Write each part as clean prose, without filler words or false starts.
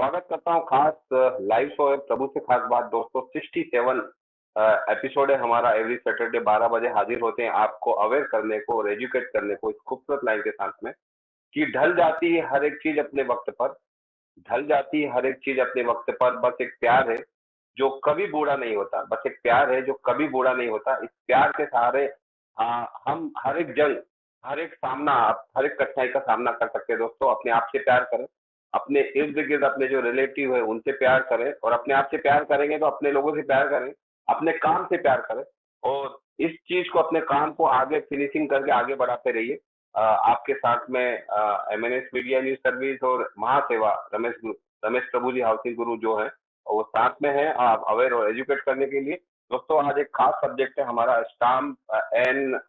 स्वागत करता हूँ खास लाइव शो है प्रभु से खास बात दोस्तों 67 एपिसोड है हमारा। एवरी सैटरडे 12 बजे हाजिर होते हैं आपको अवेयर करने को और एजुकेट करने को इस खूबसूरत लाइन के साथ में कि ढल जाती है हर एक चीज अपने वक्त पर। ढल जाती है हर एक चीज अपने वक्त पर। बस एक प्यार है जो कभी बूढ़ा नहीं होता। बस एक प्यार है जो कभी बूढ़ा नहीं होता। इस प्यार के सहारे हम हर एक जंग, हर एक सामना, हर एक कठिनाई का सामना कर सकते हैं। दोस्तों अपने आप से प्यार करें, अपने इर्द गिर्द अपने जो रिलेटिव है उनसे प्यार करें, और अपने आप से प्यार करेंगे तो अपने लोगों से प्यार करें, अपने काम से प्यार करें, और इस चीज को, अपने काम को आगे फिनिशिंग करके आगे बढ़ाते रहिए। आपके साथ में एमएनएस मीडिया न्यूज सर्विस और महासेवा रमेश प्रभु जी हाउसिंग गुरु जो है वो साथ में है आप अवेयर और एजुकेट करने के लिए। दोस्तों आज एक खास सब्जेक्ट है हमारा stamp and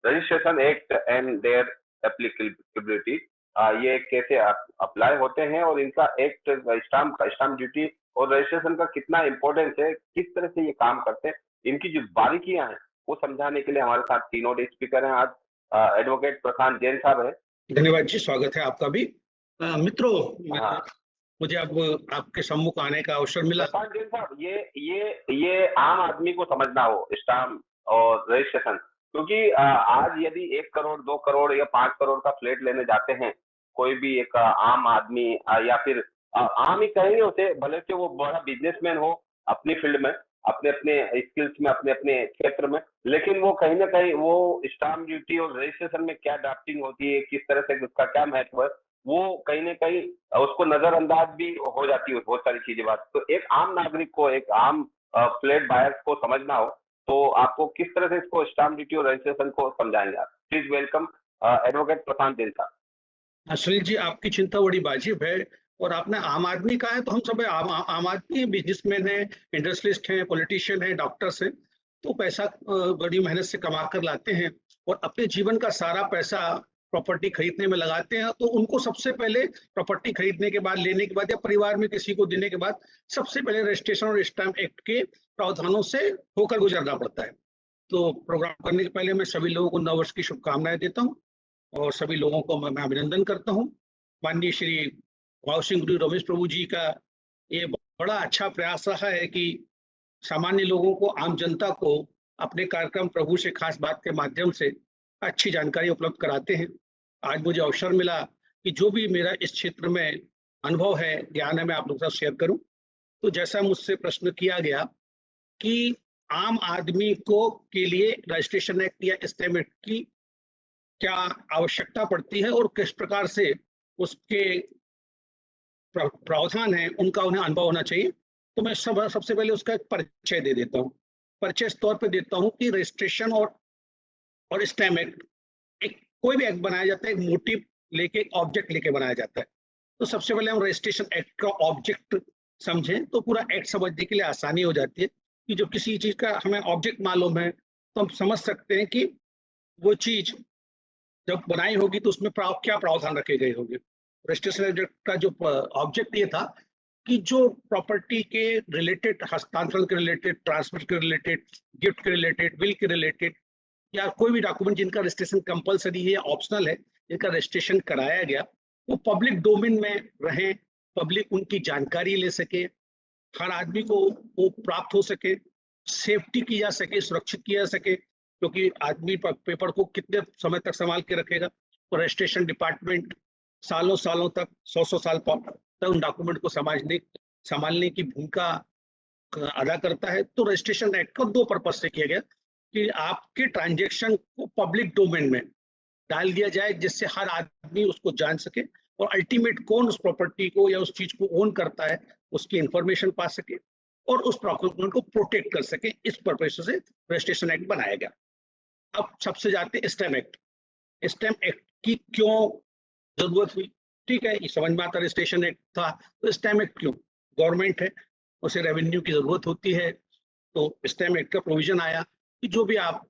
registration act and their applicability. ये कैसे अप्लाई होते हैं और इनका एक्ट स्टाम्प ड्यूटी और रजिस्ट्रेशन का कितना इंपॉर्टेंस है, किस तरह से ये काम करते हैं, इनकी जो बारीकियां हैं वो समझाने के लिए हमारे साथ तीनों स्पीकर हैं। आज एडवोकेट प्रशांत जैन साहब है। धन्यवाद जी, स्वागत है आपका भी। मित्रों, हाँ मुझे अब आपके सम्मुख आने का अवसर मिला। प्रशांत जैन साहब, ये आम आदमी को समझना हो स्टाम्प और रजिस्ट्रेशन, क्योंकि आज यदि 1 करोड़ 2 करोड़ या 5 करोड़ का फ्लैट लेने जाते हैं कोई भी एक आम आदमी, या फिर आम ही कहेंगे उसे, भले से वो बड़ा बिजनेसमैन हो अपनी फील्ड में, अपने अपने स्किल्स में, अपने अपने क्षेत्र में, लेकिन वो कहीं ना कहीं वो स्टाम्प ड्यूटी और रजिस्ट्रेशन में क्या ड्राफ्टिंग होती है, किस तरह से उसका क्या महत्व है, वो कहीं ना कहीं उसको नजरअंदाज भी हो जाती है बहुत सारी चीजें। बात तो एक आम नागरिक को, एक आम फ्लैट बायर्स को समझना हो तो आपको किस तरह से इसको स्टाम्प ड्यूटी और रजिस्ट्रेशन को समझाएंगे आप। प्लीज वेलकम एडवोकेट प्रशांत जैन साहब। अश्लील जी, आपकी चिंता बड़ी वाजिब है। और आपने आम आदमी कहा है तो हम सब आम आदमी, बिजनेसमैन है, इंडस्ट्रियलिस्ट हैं, पॉलिटिशियन हैं, डॉक्टर्स हैं, तो पैसा बड़ी मेहनत से कमा कर लाते हैं और अपने जीवन का सारा पैसा प्रॉपर्टी खरीदने में लगाते हैं। तो उनको सबसे पहले प्रॉपर्टी खरीदने के बाद, लेने के बाद या परिवार में किसी को देने के बाद सबसे पहले रजिस्ट्रेशन और स्टाम्प एक्ट के प्रावधानों से होकर गुजरना पड़ता है। तो प्रोग्राम करने के पहले मैं सभी लोगों को नववर्ष की शुभकामनाएं देता हूँ और सभी लोगों को मैं अभिनंदन करता हूँ। माननीय श्री हाउसिंग गुरु रमेश प्रभु जी का ये बड़ा अच्छा प्रयास रहा है कि सामान्य लोगों को, आम जनता को अपने कार्यक्रम प्रभु से खास बात के माध्यम से अच्छी जानकारी उपलब्ध कराते हैं। आज मुझे अवसर मिला कि जो भी मेरा इस क्षेत्र में अनुभव है, ज्ञान है, मैं आप लोगों के साथ शेयर करूं। तो जैसा मुझसे प्रश्न किया गया कि आम आदमी को के लिए रजिस्ट्रेशन एक्ट या स्टैम्प एक्ट की क्या आवश्यकता पड़ती है और किस प्रकार से उसके प्रावधान है, उनका उन्हें अनुभव होना चाहिए। तो मैं सबसे पहले उसका एक परिचय दे देता हूँ। परिचय इस तौर पे देता हूँ कि रजिस्ट्रेशन और स्टैम्प एक्ट, एक कोई भी एक्ट बनाया जाता है एक मोटिव लेके, एक ऑब्जेक्ट लेके बनाया जाता है। तो सबसे पहले हम रजिस्ट्रेशन एक्ट का ऑब्जेक्ट समझें तो पूरा एक्ट समझने के लिए आसानी हो जाती है कि जो किसी चीज का हमें ऑब्जेक्ट मालूम है तो हम समझ सकते हैं कि वो चीज जब बनाई होगी तो उसमें क्या प्रावधान रखे गए होंगे। रजिस्ट्रेशन का जो ऑब्जेक्ट ये था कि जो प्रॉपर्टी के रिलेटेड, हस्तांतरण के रिलेटेड, ट्रांसफर के रिलेटेड, गिफ्ट के रिलेटेड, विल के रिलेटेड, या कोई भी डॉक्यूमेंट जिनका रजिस्ट्रेशन कंपलसरी है या ऑप्शनल है, जिनका रजिस्ट्रेशन कराया गया, वो पब्लिक डोमेन में रहे, पब्लिक उनकी जानकारी ले सके, हर आदमी को वो प्राप्त हो सके, सेफ्टी की जा सके, सुरक्षित किया जा सके, क्योंकि आदमी पेपर को कितने समय तक संभाल के रखेगा। तो रजिस्ट्रेशन डिपार्टमेंट सालों सालों तक, 100 साल तक उन डॉक्यूमेंट को संभालने की भूमिका अदा करता है। तो रजिस्ट्रेशन एक्ट को 2 पर्पज से किया गया कि आपके ट्रांजेक्शन को पब्लिक डोमेन में डाल दिया जाए जिससे हर आदमी उसको जान सके और अल्टीमेट कौन उस प्रॉपर्टी को या उस चीज को ओन करता है उसकी इंफॉर्मेशन पा सके और उस प्रॉपर्टी को प्रोटेक्ट कर सके। इस पर्पज से रजिस्ट्रेशन एक्ट बनाया गया। अब सबसे जाते हैं स्टैम्प एक्ट। स्टैम्प एक्ट की क्यों जरूरत हुई? ठीक है, ये समझ में आता, रजिस्ट्रेशन एक्ट था तो स्टैम्प एक्ट क्यों? गवर्नमेंट है, उसे रेवेन्यू की जरूरत होती है, तो स्टैम्प एक्ट का प्रोविजन आया कि जो भी आप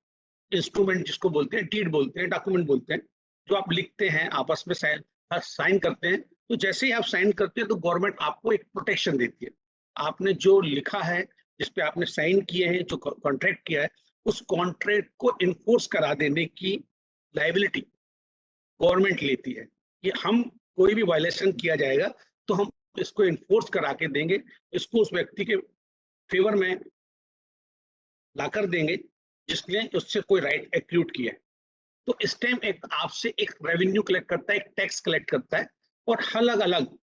इंस्ट्रूमेंट, जिसको बोलते हैं डीड बोलते हैं, डॉक्यूमेंट बोलते हैं, जो आप लिखते हैं, आपस में साइन करते हैं, तो जैसे ही आप साइन करते हैं तो गवर्नमेंट आपको एक प्रोटेक्शन देती है। आपने जो लिखा है, जिस पे आपने साइन किए हैं, जो कॉन्ट्रैक्ट किया है, उस कॉन्ट्रैक्ट को इन्फोर्स करा देने की लायबिलिटी गवर्नमेंट लेती है कि हम कोई भी वायलेशन किया जाएगा तो हम इसको इन्फोर्स करा के देंगे, इसको उस व्यक्ति के फेवर में लाकर देंगे जिसने उससे कोई राइट एक्यूट किया है। तो स्टैम्प एक्ट आपसे एक रेवेन्यू कलेक्ट करता है, एक टैक्स कलेक्ट करता है, और अलग अलग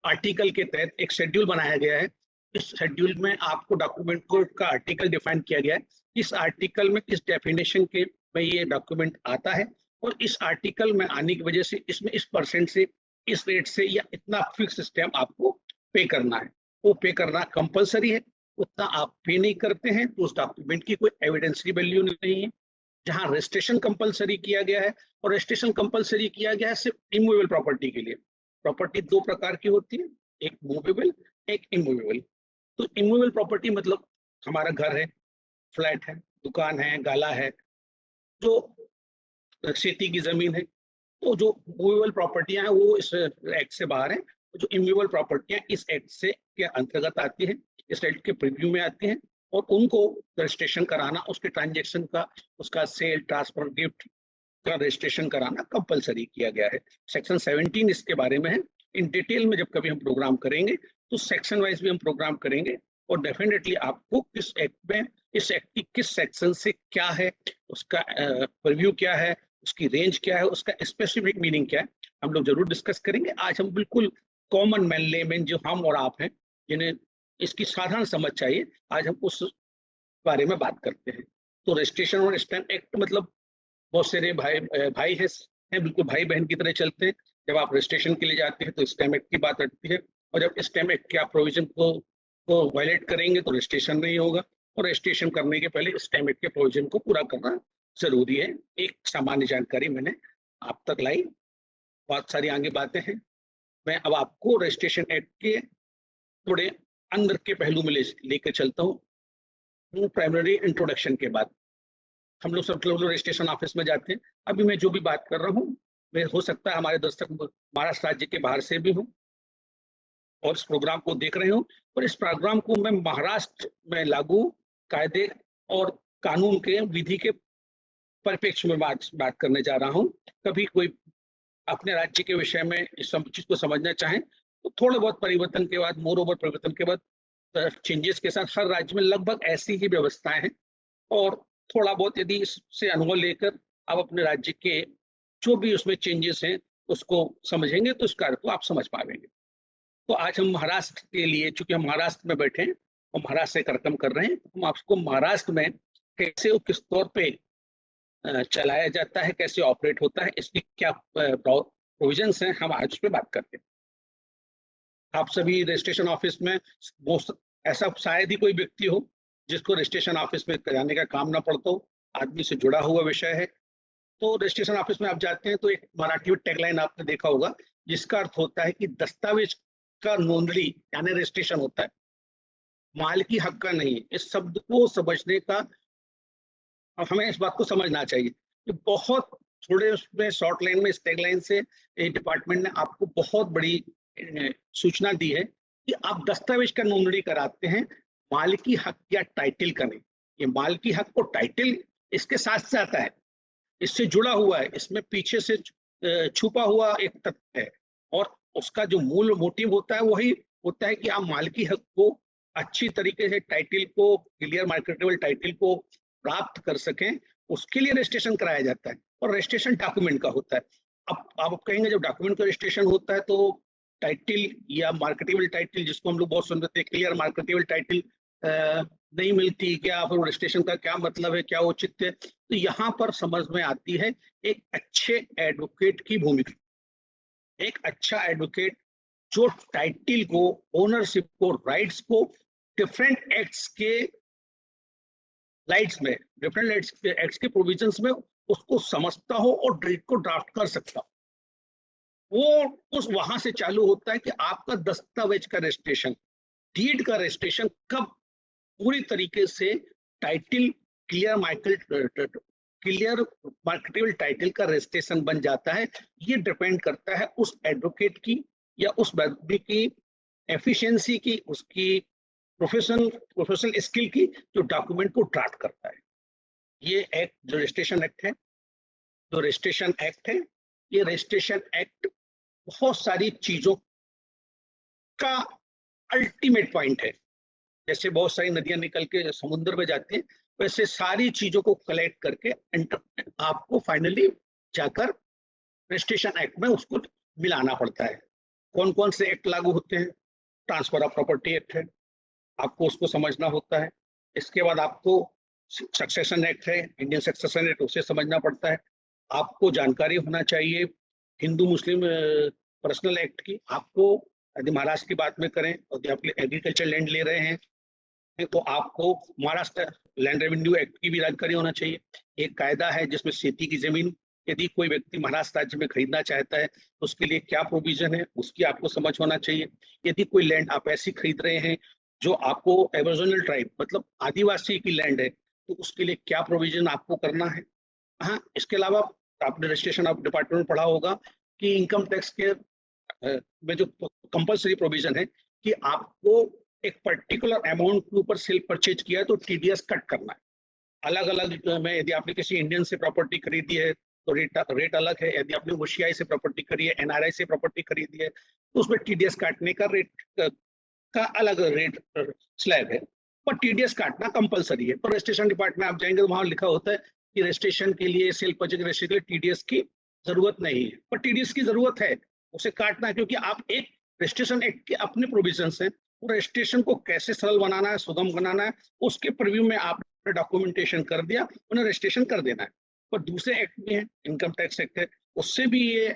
आर्टिकल के तहत एक शेड्यूल बनाया गया है। इस शेड्यूल में आपको डॉक्यूमेंट कोड का आर्टिकल डिफाइन किया गया है। इस आर्टिकल में इस डेफिनेशन के में ये डॉक्यूमेंट आता है, और इस आर्टिकल में आने की वजह से इसमें इस परसेंट से, इस रेट से, या इतना फिक्स स्टैम्प आपको पे करना है। वो पे करना कंपलसरी है। उतना आप पे नहीं करते हैं तो उस डॉक्यूमेंट की कोई एविडेंस की वैल्यू नहीं है। जहां रजिस्ट्रेशन कंपलसरी किया गया है, और रजिस्ट्रेशन कंपलसरी किया गया है सिर्फ इमूवेबल प्रॉपर्टी के लिए। प्रॉपर्टी दो प्रकार की होती है, एक मूवेबल, एक इमूवेबल। तो इमूवेबल प्रॉपर्टी मतलब हमारा घर है, फ्लैट है, दुकान है, गाला है, जो खेती की जमीन है। तो जो मूवेबल प्रॉपर्टियां हैं वो इस एक्ट से बाहर हैं। जो इमूवेबल प्रॉपर्टियां इस एक्ट से के अंतर्गत आती हैं, इस एक्ट के प्रीव्यू में आती हैं, और उनको रजिस्ट्रेशन कराना, उसके ट्रांजेक्शन का, उसका सेल, ट्रांसफर, गिफ्ट का रजिस्ट्रेशन कराना कंपलसरी किया गया है। सेक्शन 17 इसके बारे में है। इन डिटेल में जब कभी हम प्रोग्राम करेंगे तो सेक्शन वाइज भी हम प्रोग्राम करेंगे, और डेफिनेटली आपको किस एक्ट में, इस एक्ट की किस सेक्शन से क्या है, उसका प्रीव्यू क्या है, उसकी रेंज क्या है, उसका स्पेसिफिक मीनिंग क्या है, हम लोग जरूर डिस्कस करेंगे। आज हम बिल्कुल कॉमन मैन लेमैन जो हम और आप हैं, जिन्हें इसकी साधारण समझ चाहिए, आज हम उस बारे में बात करते हैं। तो रजिस्ट्रेशन और स्टैम्प एक्ट मतलब बहुत सारे भाई हैं, बिल्कुल भाई बहन की तरह चलते हैं। जब आप रजिस्ट्रेशन के लिए जाते हैं तो स्टैम्प एक्ट की बात आती है, और जब स्टैम्प एक्ट के आप प्रोविजन को वायलेट करेंगे तो रजिस्ट्रेशन नहीं होगा, और रजिस्ट्रेशन करने के पहले स्टैम्प एक्ट के प्रोविजन को पूरा करना जरूरी है। एक सामान्य जानकारी मैंने आप तक लाई, बहुत सारी आगे बातें हैं। मैं अब आपको रजिस्ट्रेशन एक्ट के थोड़े अंदर के पहलू में लेकर चलता हूँ। प्राइमरी इंट्रोडक्शन के बाद हम लोग सब लोग रजिस्ट्रेशन ऑफिस में जाते हैं। अभी मैं जो भी बात कर रहा हूँ, मैं हो सकता है हमारे दर्शक महाराष्ट्र राज्य के बाहर से भी हूँ और इस प्रोग्राम को देख रहे हो, और इस प्रोग्राम को मैं महाराष्ट्र में लागू कायदे और कानून के विधि के परिप्रेक्ष्य में बात करने जा रहा हूँ। कभी कोई अपने राज्य के विषय में इस सब चीज को समझना चाहें तो थोड़े बहुत परिवर्तन के बाद, मोर ओवर परिवर्तन के बाद, चेंजेस के साथ हर राज्य में लगभग ऐसी ही व्यवस्थाएं हैं, और थोड़ा बहुत यदि इससे अनुभव लेकर आप अपने राज्य के जो भी उसमें चेंजेस हैं उसको समझेंगे तो इस कार्य को आप समझ पाएंगे। तो आज हम महाराष्ट्र के लिए, चूंकि हम महाराष्ट्र में बैठे हैं और महाराष्ट्र से कार्यक्रम कर रहे हैं, हम आपको महाराष्ट्र में कैसे और किस तौर पे चलाया जाता है, कैसे ऑपरेट होता है, इसकी क्या प्रोविजंस हैं, हम आज उस पर बात करते हैं। आप सभी रजिस्ट्रेशन ऑफिस में, ऐसा शायद ही कोई व्यक्ति हो जिसको रजिस्ट्रेशन ऑफिस में जाने का काम ना पड़ता हो, आदमी से जुड़ा हुआ विषय है। तो रजिस्ट्रेशन ऑफिस में आप जाते हैं तो एक मराठी में टैगलाइन आपने देखा होगा, जिसका अर्थ होता है कि दस्तावेज का नोंदणी यानी रजिस्ट्रेशन होता है, मालिकी हक का नहीं। इस शब्द को समझने का, अब हमें इस बात को समझना चाहिए कि बहुत थोड़े उसमें शॉर्ट लाइन में इस टैगलाइन से डिपार्टमेंट ने आपको बहुत बड़ी सूचना दी है कि आप दस्तावेज का नोंदणी कराते हैं, मालिकी हक या टाइटल का नहीं। ये मालिकी हक और टाइटल इसके साथ से आता है, इससे जुड़ा हुआ है, इसमें पीछे से छुपा हुआ एक तथ्य है, और उसका जो मूल मोटिव होता है वही होता है कि आप मालिकी हक को अच्छी तरीके से, टाइटल को, क्लियर मार्केटेबल टाइटल को प्राप्त कर सकें, उसके लिए रजिस्ट्रेशन कराया जाता है। और रजिस्ट्रेशन डॉक्यूमेंट का होता है। अब आप कहेंगे जब डॉक्यूमेंट का रजिस्ट्रेशन होता है तो टाइटल या मार्केटेबल टाइटल, जिसको हम लोग बहुत सुनते हैं, क्लियर मार्केटेबल टाइटल नहीं मिलती क्या, फिर रजिस्ट्रेशन का क्या मतलब है, क्या उचित है। तो यहाँ पर समझ में आती है एक अच्छे एडवोकेट की भूमिका। एक अच्छा एडवोकेट जो टाइटल को, ओनरशिप को, राइट्स को डिफरेंट एक्ट्स के लाइट्स में, डिफरेंट एक्ट्स के प्रोविजंस में उसको समझता हो और ड्रीड को ड्राफ्ट कर सकता हो, वो उस वहां से चालू होता है कि आपका दस्तावेज का रजिस्ट्रेशन, डीड का रजिस्ट्रेशन कब पूरी तरीके से टाइटल, क्लियर मार्केटेबल टाइटल का रजिस्ट्रेशन बन जाता है। ये डिपेंड करता है उस एडवोकेट की या उस व्यक्ति की एफिशिएंसी की, उसकी प्रोफेशनल स्किल की, जो डॉक्यूमेंट को ड्राफ्ट करता है। ये एक्ट जो रजिस्ट्रेशन एक्ट है, ये रजिस्ट्रेशन एक्ट बहुत सारी चीजों उसका अल्टीमेट पॉइंट है। जैसे बहुत सारी नदियां निकल के समुद्र में जाती हैं, वैसे सारी चीजों को कलेक्ट करके आपको फाइनली जाकर रजिस्ट्रेशन एक्ट में उसको मिलाना पड़ता है। कौन कौन से एक्ट लागू होते हैं? ट्रांसफर ऑफ प्रॉपर्टी एक्ट है, आपको उसको समझना होता है। इसके बाद आपको सक्सेशन एक्ट है, इंडियन सक्सेशन एक्ट, उसे समझना पड़ता है। आपको जानकारी होना चाहिए हिंदू मुस्लिम पर्सनल एक्ट की। आपको यदि महाराष्ट्र की बात में करें, यदि आप एग्रीकल्चर लैंड ले रहे हैं तो आपको महाराष्ट्र लैंड रेवेन्यू एक्ट की भी जानकारी होना चाहिए। एक कायदा है जिसमें खेती की जमीन यदि कोई व्यक्ति महाराष्ट्र राज्य में खरीदना चाहता है तो उसके लिए क्या प्रोविजन है, उसकी आपको समझ होना चाहिए। यदि कोई लैंड आप ऐसी खरीद रहे हैं जो आपको एबोरिजिनल ट्राइब मतलब आदिवासी की लैंड है, तो उसके लिए क्या प्रोविजन आपको करना है। हाँ, इसके अलावा आपने रजिस्ट्रेशन ऑफ डिपार्टमेंट में पढ़ा होगा कि इनकम टैक्स के में जो कंपलसरी प्रोविजन है कि आपको एक पर्टिकुलर अमाउंट के ऊपर सेल परचेज किया है तो टीडीएस कट करना है। अलग अलग में यदि आपने किसी इंडियन से प्रॉपर्टी खरीदी है तो रेट अलग है। यदि आपने ओशियाई से प्रॉपर्टी खरीदी है, एनआरआई से प्रॉपर्टी खरीदी है, तो उसमें टीडीएस काटने का रेट का अलग रेट स्लैब है, पर टीडीएस काटना कंपलसरी है। पर रजिस्ट्रेशन डिपार्टमेंट आप जाएंगे तो वहां लिखा होता है कि रजिस्ट्रेशन के लिए सेल परचेज रजिस्ट्रेशन के लिए टीडीएस की जरूरत नहीं है, पर टीडीएस की जरूरत है उसे काटना, क्योंकि आप एक रजिस्ट्रेशन एक्ट के अपने प्रोविजंस हैं। रजिस्ट्रेशन को कैसे सरल बनाना है, सुगम बनाना है, उसके प्रीव्यू में आपने डॉक्यूमेंटेशन कर दिया, उन्हें रजिस्ट्रेशन कर देना है। पर दूसरे एक्ट भी है, इनकम टैक्स एक्ट है, उससे भी ये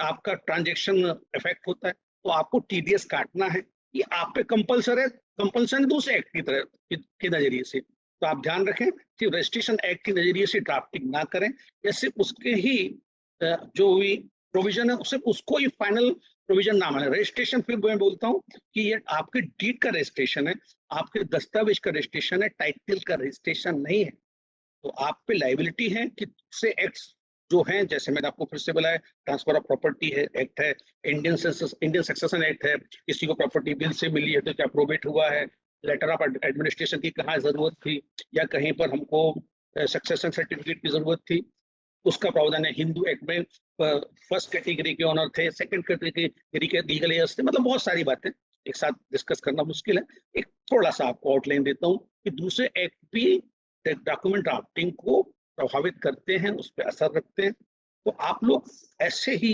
आपका ट्रांजेक्शन इफेक्ट होता है, तो आपको टीडीएस काटना है। ये आप पे कंपल्सरी है, कंपल्सन दूसरे एक्ट की तरह के नजरिए से। तो आप ध्यान रखें कि रजिस्ट्रेशन एक्ट के नजरिए से ड्राफ्टिंग ना करें, या सिर्फ उसके ही जो भी प्रोविजन है सिर्फ उसको ही फाइनल प्रोविजन ना माने। रजिस्ट्रेशन फिर मैं बोलता हूँ कि ये आपके डीड का रजिस्ट्रेशन है, आपके दस्तावेज का रजिस्ट्रेशन है, टाइटल का रजिस्ट्रेशन नहीं है। तो आप पे लाइबिलिटी है कि से एक्ट्स जो हैं, जैसे मैंने आपको फिर से बताया, ट्रांसफर ऑफ प्रॉपर्टी है एक्ट है, इंडियन सक्सेशन एक्ट है, किसी को प्रॉपर्टी बिल से मिली है तो क्या प्रोबेट हुआ है, लेटर ऑफ एडमिनिस्ट्रेशन की कहाँ जरूरत थी, या कहीं पर हमको सक्सेशन सर्टिफिकेट की जरूरत थी, उसका प्रावधान है। हिंदू एक्ट में फर्स्ट कैटेगरी के ऑनर थे, सेकंड कैटेगरी के लीगल एयर्स थे, मतलब बहुत सारी बातें एक साथ डिस्कस करना मुश्किल है। एक थोड़ा सा आपको आउटलाइन देता हूँ कि दूसरे एक्ट भी डॉक्यूमेंट ड्राफ्टिंग को प्रभावित करते हैं, उस पर असर रखते हैं। तो आप लोग ऐसे ही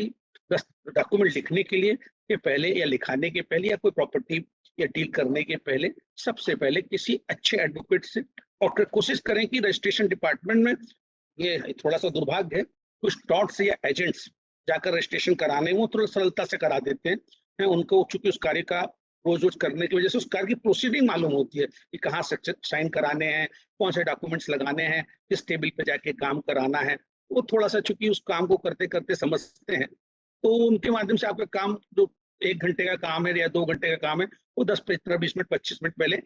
डॉक्यूमेंट लिखने के लिए के पहले या लिखाने के पहले या कोई प्रॉपर्टी या डील करने के पहले सबसे पहले किसी अच्छे एडवोकेट से और कोशिश करें कि रजिस्ट्रेशन डिपार्टमेंट में, ये थोड़ा सा दुर्भाग्य है, कुछ डॉट्स या एजेंट्स जाकर रजिस्ट्रेशन कराने वो थोड़ा सरलता से करा देते हैं। उनको चूंकि उस कार्य का रोज रोज करने की वजह से उस कार्य की प्रोसीडिंग मालूम होती है कि कहाँ साइन कराने हैं, कौन से डॉक्यूमेंट्स लगाने हैं, किस टेबल पे जाके काम कराना है। वो थोड़ा सा चूंकि उस काम को करते करते समझते हैं, तो उनके माध्यम से आपका काम जो 1 घंटे का काम है या 2 घंटे का काम है वो 10, 15, 20 मिनट, 25 मिनट पहले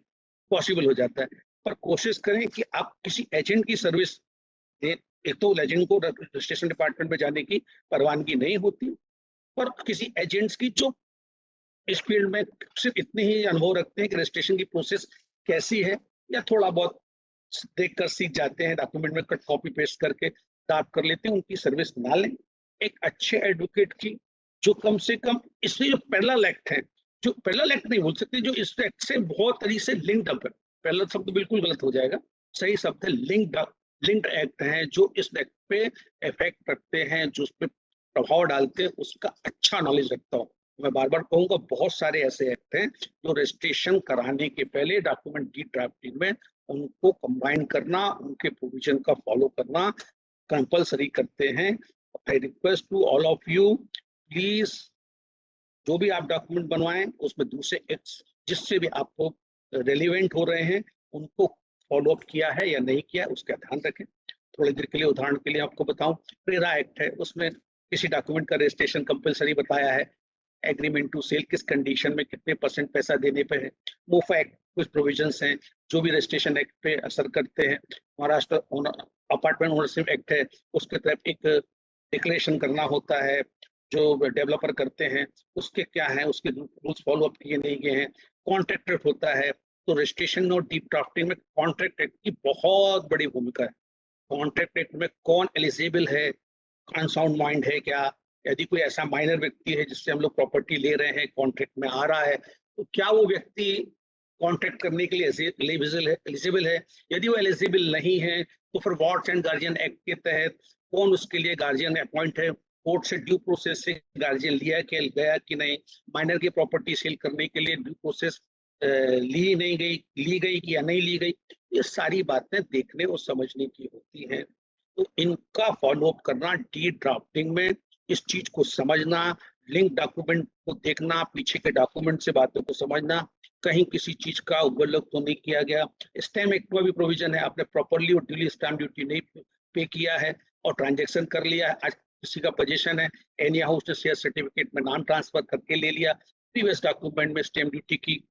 पॉसिबल हो जाता है। पर कोशिश करें कि आप किसी एजेंट की सर्विस, एक तो एजेंट को रजिस्ट्रेशन डिपार्टमेंट में जाने की परवानगी नहीं होती, पर किसी एजेंट्स की जो इस फील्ड में सिर्फ इतने ही अनुभव रखते हैं कि रजिस्ट्रेशन की प्रोसेस कैसी है, या थोड़ा बहुत देखकर सीख जाते हैं, डॉक्यूमेंट में कट कॉपी पेस्ट करके टाइप कर लेते हैं, उनकी सर्विस ना लें। एक अच्छे एडवोकेट की जो कम से कम इसमें जो पैरेलल एक्ट है, जो पैरेलल एक्ट नहीं बोल सकते, जो इस एक्ट से बहुत तरीके से लिंक्ड अप है, पैरेलल शब्द बिल्कुल गलत हो जाएगा, सही शब्द है लिंक्ड एक्ट हैं जो इस एक्ट पे इफेक्ट रखते हैं, जो उस पर प्रभाव डालते हैं, उसका अच्छा नॉलेज रखता हूँ। मैं बार बार कहूंगा बहुत सारे ऐसे एक्ट हैं जो रजिस्ट्रेशन कराने के पहले डॉक्यूमेंट डी ड्राफ्टिंग में उनको कंबाइन करना, उनके प्रोविजन का फॉलो करना कंपलसरी करते हैं। I request to all of you, please जो भी आप डॉक्यूमेंट बनवाएं उसमें दूसरे एक्ट्स जिससे भी आपको रेलिवेंट हो रहे हैं उनको फॉलो अप किया है या नहीं किया, उसका ध्यान रखें। थोड़ी देर के लिए उदाहरण के लिए आपको बताऊं, प्रेरा एक्ट है, उसमें किसी डॉक्यूमेंट का रजिस्ट्रेशन कंपलसरी बताया है, एग्रीमेंट टू सेल किस कंडीशन में कितने % पैसा देने पे है। मोफा एक्ट कुछ प्रोविजंस हैं जो भी रजिस्ट्रेशन एक्ट पे असर करते हैं। महाराष्ट्र अपार्टमेंट ओनरशिप एक्ट है, उसके तहत एक डिक्लेरेशन करना होता है जो डेवलपर करते हैं, उसके क्या है, उसके रूल्स फॉलो अप किए नहीं गए हैं। कॉन्ट्रैक्ट एक्ट होता है, तो रजिस्ट्रेशन और डीप ड्राफ्टिंग में कॉन्ट्रैक्ट एक्ट की बहुत बड़ी भूमिका है। कॉन्ट्रैक्ट एक्ट में कौन एलिजिबल है, कौन साउंड माइंड है क्या, यदि कोई ऐसा माइनर व्यक्ति है जिससे हम लोग प्रॉपर्टी ले रहे हैं, कॉन्ट्रैक्ट में आ रहा है, तो क्या वो व्यक्ति कॉन्ट्रैक्ट करने के लिए एलिजिबल है? यदि वो एलिजिबल नहीं है तो फिर वार्ड्स एंड गार्जियन एक्ट के तहत कौन उसके लिए गार्जियन अपॉइंट है, कोर्ट से ड्यू प्रोसेस से गार्जियन लिया के गया कि नहीं, माइनर की प्रॉपर्टी सेल करने के लिए ड्यू प्रोसेस ली गई कि या नहीं ली गई, ये सारी बातें देखने और समझने की होती हैं। तो इनका फॉलोअप करना, डी ड्राफ्टिंग में इस चीज को समझना, लिंक डॉक्यूमेंट को देखना, पीछे के डॉक्यूमेंट से बातों को समझना, कहीं किसी चीज का ओवरलुक तो नहीं किया गया। स्टैम्प एक्ट में भी प्रोविजन है, आपने प्रॉपरली और ड्यूली स्टैम्प ड्यूटी नहीं पे किया है और ट्रांजैक्शन कर लिया है, आज किसी का पोजीशन है, एनी हाउस ने शेयर सर्टिफिकेट में नाम ट्रांसफर करके ले लिया, प्रीवियस डॉक्यूमेंट में स्टैम्प ड्यूटी की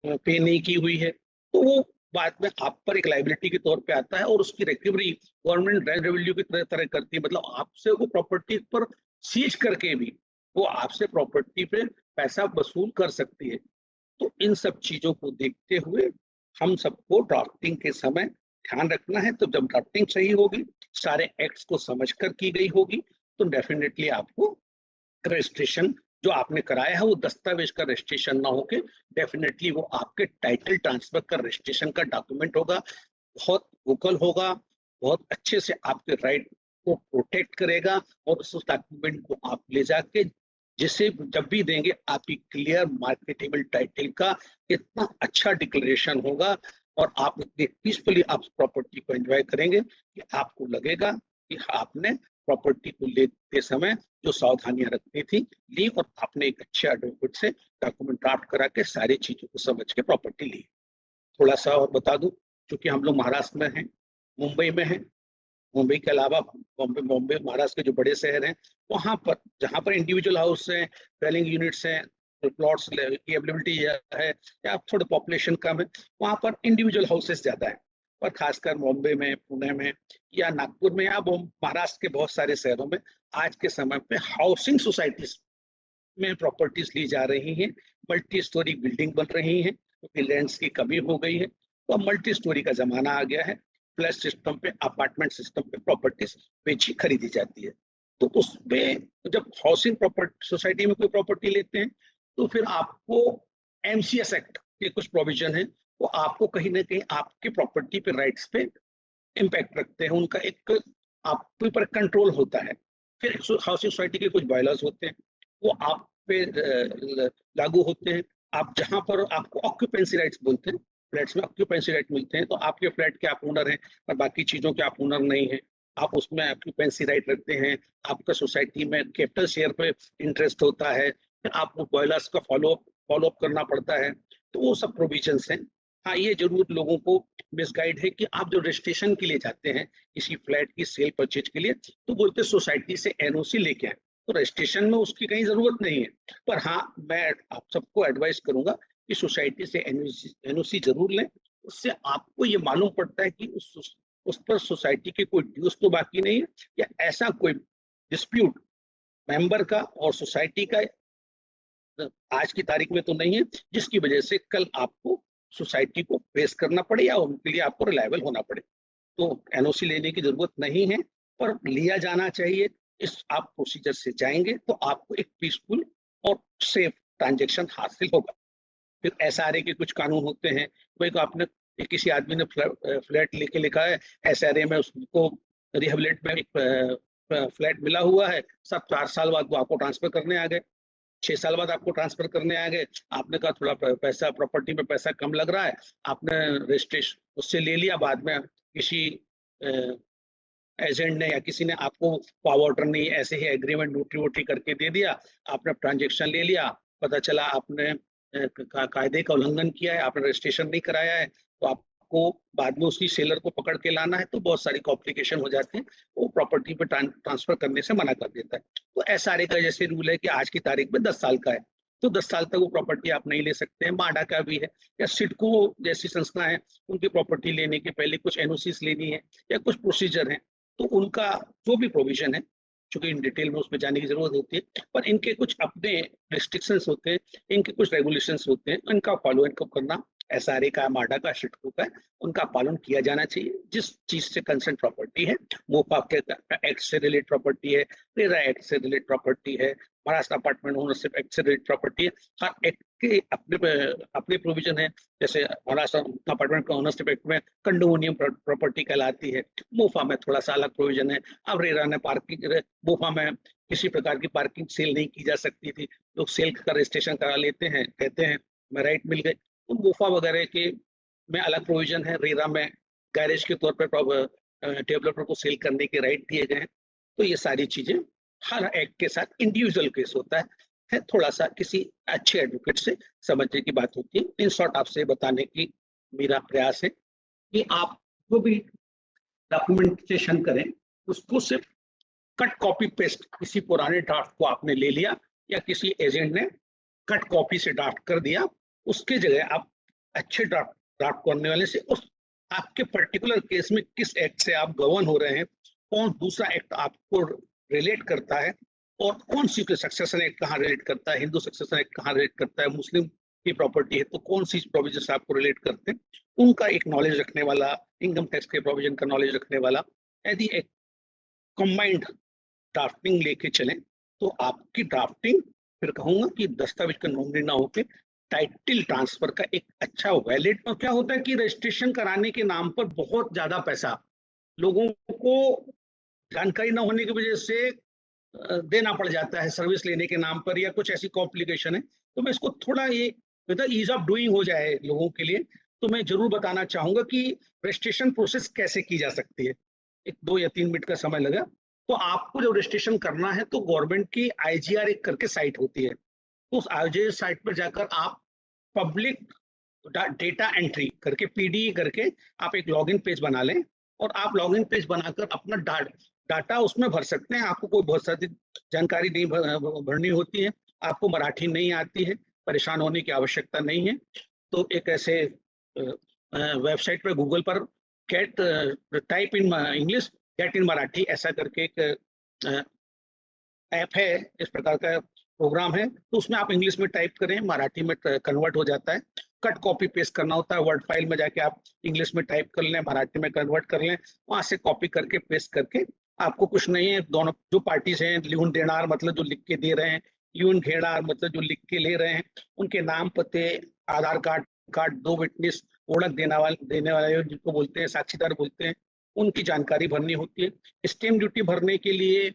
पे नहीं की हुई है, तो वो बाद में आप पर एक लाइबिलिटी के तौर पे आता है और उसकी रिकवरी गवर्नमेंट रेवेन्यू की तरह करती है। मतलब आपसे वो प्रॉपर्टी पर सीज करके भी वो आपसे प्रॉपर्टी पे पैसा वसूल कर सकती है। तो इन सब चीजों को देखते हुए हम सबको ड्राफ्टिंग के समय ध्यान रखना है। तो जब ड्राफ्टिंग सही होगी, सारे एक्ट्स को समझकर की गई होगी, तो डेफिनेटली आपको रजिस्ट्रेशन जो आपने कराया है वो दस्तावेज का रजिस्ट्रेशन ना होके डेफिनेटली वो आपके टाइटल ट्रांसफर का रजिस्ट्रेशन का डॉक्यूमेंट होगा, बहुत वोकल होगा, बहुत अच्छे से आपके राइट को प्रोटेक्ट करेगा और उस डॉक्यूमेंट को आप ले जाके जिसे जब भी देंगे आपकी क्लियर मार्केटेबल टाइटल का इतना अच्छा डिक्लेरेशन होगा और आप पीसफुली आप प्रॉपर्टी को एंजॉय करेंगे कि आपको लगेगा कि आपने प्रॉपर्टी को लेते समय जो सावधानियां रखनी थी ली और आपने एक अच्छे एडवोकेट से डॉक्यूमेंट ड्राफ्ट करा के सारी चीजों को समझ के प्रॉपर्टी ली। थोड़ा सा और बता दूं, क्योंकि हम लोग महाराष्ट्र में हैं, मुंबई में हैं, मुंबई के अलावा बॉम्बे महाराष्ट्र के जो बड़े शहर हैं वहां पर जहां पर इंडिविजुअल हाउस है, डेलिंग यूनिट्स हैं, प्लॉट्स की अवेलेबिलिटी है या थोड़ा पॉपुलेशन कम है, वहां पर इंडिविजुअल हाउसेस ज्यादा है। और खासकर बॉम्बे में, पुणे में या नागपुर में या महाराष्ट्र के बहुत सारे शहरों में आज के समय पे हाउसिंग सोसाइटीज में प्रॉपर्टीज ली जा रही हैं, मल्टी स्टोरी बिल्डिंग बन रही हैं क्योंकि लैंड्स की कमी हो गई है, तो अब मल्टी स्टोरी का जमाना आ गया है, फ्लैट सिस्टम पे, अपार्टमेंट सिस्टम पे प्रॉपर्टीज बेची खरीदी जाती है। तो उसमें जब हाउसिंग प्रॉपर्टी सोसाइटी में कोई प्रॉपर्टी लेते हैं तो फिर आपको एमसीएस एक्ट के कुछ प्रोविजन है, वो आपको कहीं ना कहीं आपके प्रॉपर्टी पे राइट्स पे इम्पैक्ट रखते हैं, उनका एक आपके ऊपर कंट्रोल होता है। फिर हाउसिंग सोसाइटी के कुछ बायलॉज होते हैं, वो आप पे लागू होते हैं। आप जहां पर आपको ऑक्यूपेंसी राइट्स बोलते हैं, फ्लैट्स में ऑक्यूपेंसी राइट मिलते हैं, तो आपके फ्लैट के आप ओनर हैं और बाकी चीजों के आप ओनर नहीं है, आप उसमें ऑक्यूपेंसी राइट रखते हैं, आपका सोसाइटी में कैपिटल शेयर पे इंटरेस्ट होता है, फिर आपको बायलॉज का फॉलोअप करना पड़ता है। तो वो सब प्रोविजंस हैं। हाँ, ये जरूर लोगों को मिसगाइड है कि आप जो रजिस्ट्रेशन के लिए जाते हैं किसी फ्लैट की सेल परचेज के लिए, तो बोलते सोसाइटी से एनओसी लेके आए, तो रजिस्ट्रेशन में उसकी कहीं जरूरत नहीं है। पर हाँ, मैं आप सबको एडवाइस करूंगा कि सोसाइटी से एनओसी जरूर लें, उससे आपको ये मालूम पड़ता है कि उस पर सोसाइटी के कोई ड्यूज तो बाकी नहीं है या ऐसा कोई डिस्प्यूट मेंबर का और सोसाइटी का आज की तारीख में तो नहीं है जिसकी वजह से कल आपको सोसाइटी को फेस करना पड़े या उनके लिए आपको रिलायबल होना पड़े। तो एनओसी लेने की जरूरत नहीं है, पर लिया जाना चाहिए। इस आप प्रोसीजर से जाएंगे तो आपको एक पीसफुल और सेफ ट्रांजेक्शन हासिल होगा। फिर एसआरए के कुछ कानून होते हैं, वही तो आपने किसी आदमी ने फ्लैट लेके लिखा है एसआरए में, उसको रिहेबिलिट में एक फ्लैट मिला हुआ है, सब 4 साल बाद वो आपको ट्रांसफर करने आ गए, 6 साल बाद आपको ट्रांसफर करने आ गए, आपने कहा थोड़ा पैसा प्रॉपर्टी में पैसा कम लग रहा है, आपने रजिस्ट्रेशन उससे ले लिया, बाद में किसी एजेंट ने या किसी ने आपको पावर अटर्नी ऐसे ही एग्रीमेंट नोटरी वोटरी करके दे दिया, आपने ट्रांजेक्शन ले लिया, पता चला आपने कायदे का उल्लंघन किया है, आपने रजिस्ट्रेशन नहीं कराया है, तो आपको बाद में उसकी सेलर को पकड़ के लाना है, तो बहुत सारी कॉम्प्लिकेशन हो जाती है, वो प्रॉपर्टी पे ट्रांसफर करने से मना कर देता है। तो एसआरए का जैसे रूल है कि आज की तारीख में 10 साल का है, तो 10 साल तक वो प्रॉपर्टी आप नहीं ले सकते हैं। माडा का भी है या सिडको जैसी संस्था है, उनकी प्रॉपर्टी लेने के पहले कुछ एनओसीज लेनी है या कुछ प्रोसीजर है, तो उनका जो भी प्रोविजन है, चूंकि इन डिटेल में उसमें जाने की जरूरत होती है, पर इनके कुछ अपने रिस्ट्रिक्शंस होते हैं, इनके कुछ रेगुलेशंस होते हैं, इनका फॉलो इनको करना SRA का, माडा का, सिडको का, उनका पालन किया जाना चाहिए। जिस चीज से कंसर्न प्रॉपर्टी है, मोपा के एक्ट से रिलेटेड प्रॉपर्टी है, रेरा एक्ट से रिलेटेड प्रॉपर्टी है, महाराष्ट्र अपार्टमेंट ओनरशिप एक्ट से रिलेटेड प्रॉपर्टी है, हर एक्ट के अपने अपने प्रोविजन है। जैसे महाराष्ट्र अपार्टमेंट ओनरशिप एक्ट में कंडोमिनियम प्रॉपर्टी कहलाती है, मोफा में थोड़ा सा अलग प्रोविजन है। अब रेरा ने पार्किंग, मोफा में किसी प्रकार की पार्किंग सेल नहीं की जा सकती थी, लोग सेल का रजिस्ट्रेशन करा लेते हैं, कहते हैं हमें राइट मिल गए। तो मोफा वगैरह के में अलग प्रोविजन है, रेरा में गैरेज के तौर पर डेवलपर को सेल करने के राइट दिए गए हैं। तो ये सारी चीजें हर एक्ट के साथ इंडिविजुअल केस होता है, थोड़ा सा किसी अच्छे एडवोकेट से समझने की बात होती है। इन शॉर्ट आपसे बताने की मेरा प्रयास है कि आप जो भी डॉक्यूमेंटेशन करें उसको सिर्फ कट कॉपी पेस्ट, किसी पुराने ड्राफ्ट को आपने ले लिया या किसी एजेंट ने कट कॉपी से ड्राफ्ट कर दिया, उसके जगह आप अच्छे ड्राफ्ट करने वाले से उस आपके पर्टिकुलर केस में किस एक्ट से आप गवर्न हो रहे हैं, कौन दूसरा एक्ट आपको रिलेट करता है, और कौन सी सक्सेशन एक्ट कहाँ रिलेट करता है, हिंदू सक्सेशन एक्ट कहाँ रिलेट करता है, मुस्लिम की प्रॉपर्टी है तो कौन सी प्रोविजन से आपको रिलेट करते हैं, उनका एक नॉलेज रखने वाला, इनकम टैक्स के प्रोविजन का नॉलेज रखने वाला, यदि एक कंबाइंड ड्राफ्टिंग लेके चलें तो आपकी ड्राफ्टिंग, फिर कहूंगा कि दस्तावेज का नोंदनी ना होकर टाइटल ट्रांसफर का एक अच्छा वैलिड। और क्या होता है कि रजिस्ट्रेशन कराने के नाम पर बहुत ज्यादा पैसा लोगों को जानकारी न होने की वजह से देना पड़ जाता है सर्विस लेने के नाम पर, या कुछ ऐसी कॉम्प्लिकेशन है। तो मैं इसको थोड़ा ये ईज ऑफ डूइंग हो जाए लोगों के लिए, तो मैं जरूर बताना चाहूंगा कि रजिस्ट्रेशन प्रोसेस कैसे की जा सकती है। एक 2 या 3 मिनट का समय लगा। तो आपको जब रजिस्ट्रेशन करना है तो गवर्नमेंट की IGR एक करके साइट होती है, तो उस IGR साइट पर जाकर आप पब्लिक डेटा एंट्री करके, PDE करके आप एक लॉगिन पेज बना लें, और आप लॉगिन पेज बनाकर अपना डाटा उसमें भर सकते हैं। आपको कोई बहुत सारी जानकारी नहीं भरनी होती है, आपको मराठी नहीं आती है, परेशान होने की आवश्यकता नहीं है। तो एक ऐसे वेबसाइट पर गूगल पर get type in English get in Marathi ऐसा करके एक ऐप है, इस प्रकार का प्रोग्राम है, तो उसमें आप इंग्लिश में टाइप करें, मराठी में कन्वर्ट हो जाता है। कट कॉपी पेस्ट करना होता है, वर्ड फाइल में जाके आप इंग्लिश में टाइप कर लें, मराठी में कन्वर्ट कर लें, वहां से कॉपी करके पेस्ट करके, आपको कुछ नहीं है, दोनों जो पार्टीज हैं, लिहुन देनार मतलब जो लिख के दे रहे हैं, यून घेड़ार मतलब जो लिख के ले रहे हैं, उनके नाम, पते, आधार कार्ड, 2 विटनेस, ओळख देने वाले जिनको बोलते हैं, साक्षीदार बोलते हैं, उनकी जानकारी भरनी होती है। स्टैम्प ड्यूटी भरने के लिए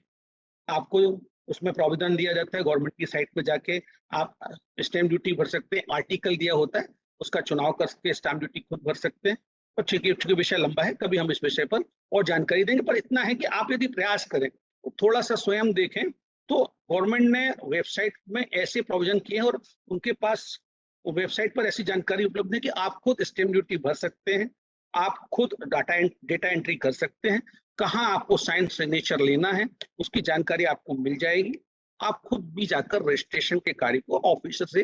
आपको उसमें प्रावधान दिया जाता है, गवर्नमेंट की साइट पे जाके आप स्टैम्प ड्यूटी भर सकते हैं, आर्टिकल दिया होता है उसका चुनाव करके स्टैम्प ड्यूटी खुद भर सकते हैं। और चूंकि विषय लंबा है, कभी हम इस विषय पर और जानकारी देंगे, पर इतना है कि आप यदि प्रयास करें तो थोड़ा सा स्वयं देखें, तो गवर्नमेंट ने वेबसाइट में ऐसे प्रोविजन किए हैं, और उनके पास वेबसाइट पर ऐसी जानकारी उपलब्ध है कि आप खुद स्टैम्प ड्यूटी भर सकते हैं, आप खुद डेटा एंट्री कर सकते हैं, कहाँ आपको साइन सिग्नेचर लेना है उसकी जानकारी आपको मिल जाएगी। आप खुद भी जाकर रजिस्ट्रेशन के कार्य को ऑफिसर से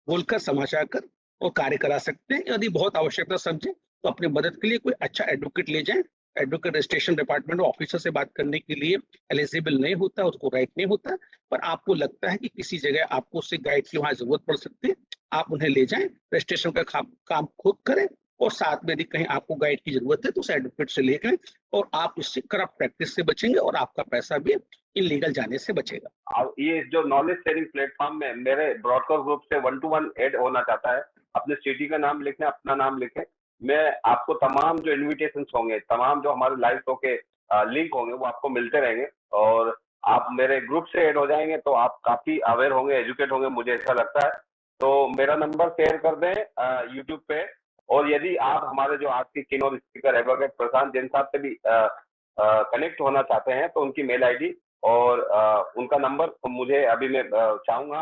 बोलकर समझा कर और कार्य करा सकते हैं। यदि बहुत आवश्यकता समझे तो अपनी मदद के लिए कोई अच्छा एडवोकेट ले जाएं। एडवोकेट रजिस्ट्रेशन डिपार्टमेंट ऑफिसर से बात करने के लिए एलिजिबल नहीं होता, उसको राइट नहीं होता, पर आपको लगता है कि किसी जगह आपको उससे गाइड की वहां जरूरत पड़ सकती है, आप उन्हें ले जाएं, रजिस्ट्रेशन का काम खुद करें, और साथ में यदि कहीं आपको गाइड की जरूरत है तो उस एडवोकेट से लेकर, और आप इससे करप्ट प्रैक्टिस से बचेंगे और आपका पैसा भी इलीगल जाने से बचेगा। अब ये जो नॉलेज शेयरिंग प्लेटफॉर्म में मेरे ब्रॉडकास्ट ग्रुप से 1 to 1 ऐड होना चाहता है, अपने सिटी का नाम लिखें, अपना नाम लिखें, मैं आपको तमाम जो इन्विटेशन होंगे, तमाम जो हमारे लाइव शो के लिंक होंगे वो आपको मिलते रहेंगे, और आप मेरे ग्रुप से ऐड हो जाएंगे तो आप काफी अवेयर होंगे, एजुकेट होंगे, मुझे ऐसा लगता है। तो मेरा नंबर शेयर कर दें यूट्यूब पे, और यदि आप हमारे जो आज के किनोर स्पीकर एडवोकेट प्रशांत जैन साहब से भी कनेक्ट होना चाहते हैं तो उनकी मेल आईडी और उनका नंबर तो मुझे अभी मैं चाहूंगा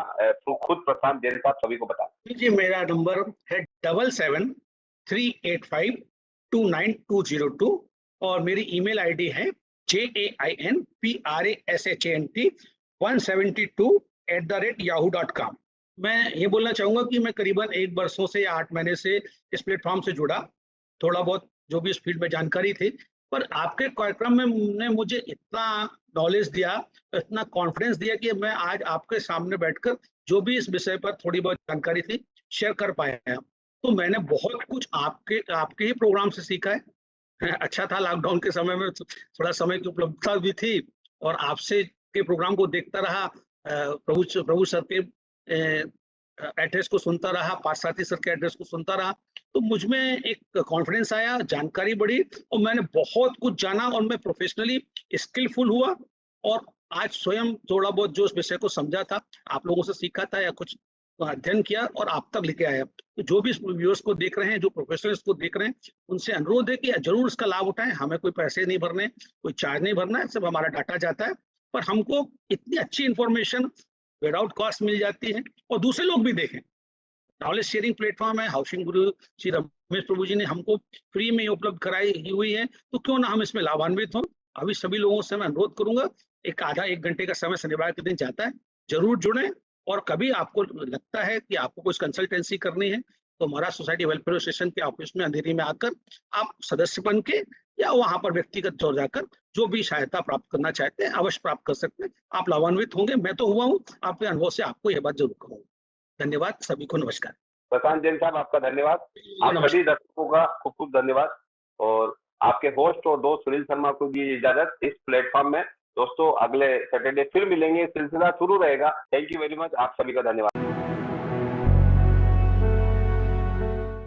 खुद प्रशांत जैन साहब सभी को बता। जी, मेरा नंबर है 7738529202, और मेरी ईमेल आईडी है jainprashant172@yahoo.com। मैं ये बोलना चाहूंगा कि मैं करीबन 1 वर्षों से या 8 महीने से इस प्लेटफॉर्म से जुड़ा, थोड़ा बहुत जो भी इस फील्ड में जानकारी थी, पर आपके कार्यक्रम में ने मुझे इतना नॉलेज दिया, इतना कॉन्फिडेंस दिया कि मैं आज आपके सामने बैठकर जो भी इस विषय पर थोड़ी बहुत जानकारी थी शेयर कर पाए हैं। तो मैंने बहुत कुछ आपके ही प्रोग्राम से सीखा है। अच्छा था, लॉकडाउन के समय में थोड़ा समय की उपलब्धता भी थी और आपसे के प्रोग्राम को देखता रहा, प्रभु सर के एड्रेस को सुनता रहा, पार्थसारथी सर के एड्रेस को सुनता रहा, तो मुझ में एक कॉन्फिडेंस आया, जानकारी बढ़ी और मैंने बहुत कुछ जाना और मैं प्रोफेशनली स्किलफुल हुआ और आज स्वयं थोड़ा बहुत जो उस विषय को समझा था, आप लोगों से सीखा था या कुछ अध्ययन किया और आप तक लेके आया। तो जो भी इस व्यूअर्स को देख रहे हैं, जो प्रोफेशनल्स को देख रहे हैं, उनसे अनुरोध है कि जरूर इसका लाभ उठाएं। हमें कोई पैसे नहीं भरने, कोई चार्ज नहीं भरना है, सिर्फ हमारा डाटा जाता है, पर हमको इतनी अच्छी इन्फॉर्मेशन विदाउट कॉस्ट मिल जाती है और दूसरे लोग भी देखें। नॉलेज शेयरिंग प्लेटफॉर्म है, हाउसिंग गुरु श्री रमेश प्रभु जी ने हमको फ्री में उपलब्ध कराई हुई है, तो क्यों ना हम इसमें लाभान्वित हों। अभी सभी लोगों से मैं अनुरोध करूंगा, एक आधा 1 घंटे का समय शनिवार के दिन जाता है, जरूर जुड़ें और कभी आपको लगता है कि आपको कुछ कंसल्टेंसी करनी है, तो हमारा सोसाइटी वेलफेयर एसोसिएशन के ऑफिस में अंधेरी में आकर आप सदस्य बन के या वहां पर व्यक्तिगत तौर जाकर जो भी सहायता प्राप्त करना चाहते हैं अवश्य प्राप्त कर सकते हैं। आप लाभान्वित होंगे, मैं तो हुआ हूँ, आपके अनुभव से आपको यह बात जरूर कहूँगा। धन्यवाद, सभी को नमस्कार। प्रशांत जैन साहब, आपका धन्यवाद। आप नमस्कार। सभी दर्शकों का खूब खूब धन्यवाद और आपके होस्ट और दोस्त सुनील शर्मा को भी इजाजत इस प्लेटफॉर्म में। दोस्तों, अगले सैटरडे फिर मिलेंगे, सिलसिला शुरू रहेगा। थैंक यू वेरी मच, आप सभी का धन्यवाद।